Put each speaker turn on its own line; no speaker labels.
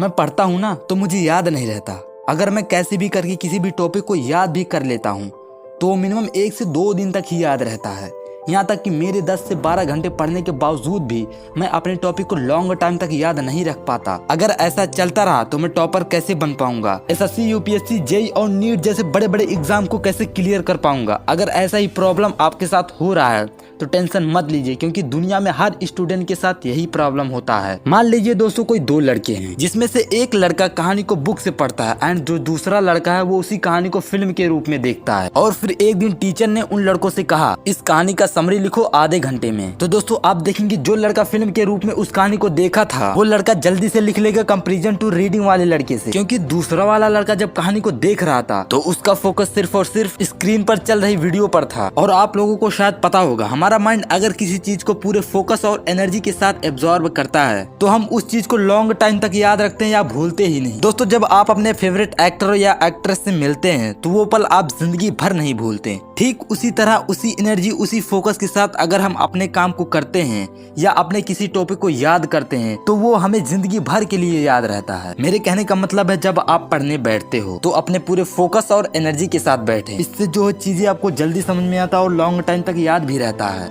मैं पढ़ता हूँ ना तो मुझे याद नहीं रहता। अगर मैं कैसे भी करके किसी भी टॉपिक को याद भी कर लेता हूँ तो मिनिमम 1 से 2 दिन तक ही याद रहता है। यहाँ तक कि मेरे 10 से 12 घंटे पढ़ने के बावजूद भी मैं अपने टॉपिक को लॉन्ग टाइम तक याद नहीं रख पाता। अगर ऐसा चलता रहा तो मैं टॉपर कैसे बन पाऊंगा, एसएससी, यूपीएससी, जेईई और नीट जैसे बड़े बड़े एग्जाम को कैसे क्लियर कर पाऊंगा। अगर ऐसा ही प्रॉब्लम आपके साथ हो रहा है तो टेंशन मत लीजिए, क्योंकि दुनिया में हर स्टूडेंट के साथ यही प्रॉब्लम होता है। मान लीजिए दोस्तों कोई 2 लड़के हैं, जिसमें से एक लड़का कहानी को बुक से पढ़ता है एंड जो दूसरा लड़का है वो उसी कहानी को फिल्म के रूप में देखता है। और फिर एक दिन टीचर ने उन लड़कों से कहा इस कहानी का समरी लिखो आधे घंटे में। तो दोस्तों आप देखेंगे जो लड़का फिल्म के रूप में उस कहानी को देखा था वो लड़का जल्दी से लिख लेगा कंपेरिजन टू रीडिंग वाले लड़के से, क्योंकि दूसरा वाला लड़का जब कहानी को देख रहा था तो उसका फोकस सिर्फ और सिर्फ स्क्रीन पर चल रही वीडियो पर था। और आप लोगों को शायद पता होगा, हमारा माइंड अगर किसी चीज को पूरे फोकस और एनर्जी के साथ एब्जॉर्ब करता है तो हम उस चीज को लॉन्ग टाइम तक याद रखते हैं या भूलते ही नहीं। दोस्तों जब आप अपने फेवरेट एक्टर या एक्ट्रेस से मिलते हैं तो वो पल आप जिंदगी भर नहीं भूलते। ठीक उसी तरह उसी एनर्जी उसी फोकस के साथ अगर हम अपने काम को करते हैं या अपने किसी टॉपिक को याद करते हैं तो वो हमें जिंदगी भर के लिए याद रहता है। मेरे कहने का मतलब है जब आप पढ़ने बैठते हो तो अपने पूरे फोकस और एनर्जी के साथ बैठे। इससे जो चीजें आपको जल्दी समझ में आता है और लॉन्ग टाइम तक याद भी रहता है।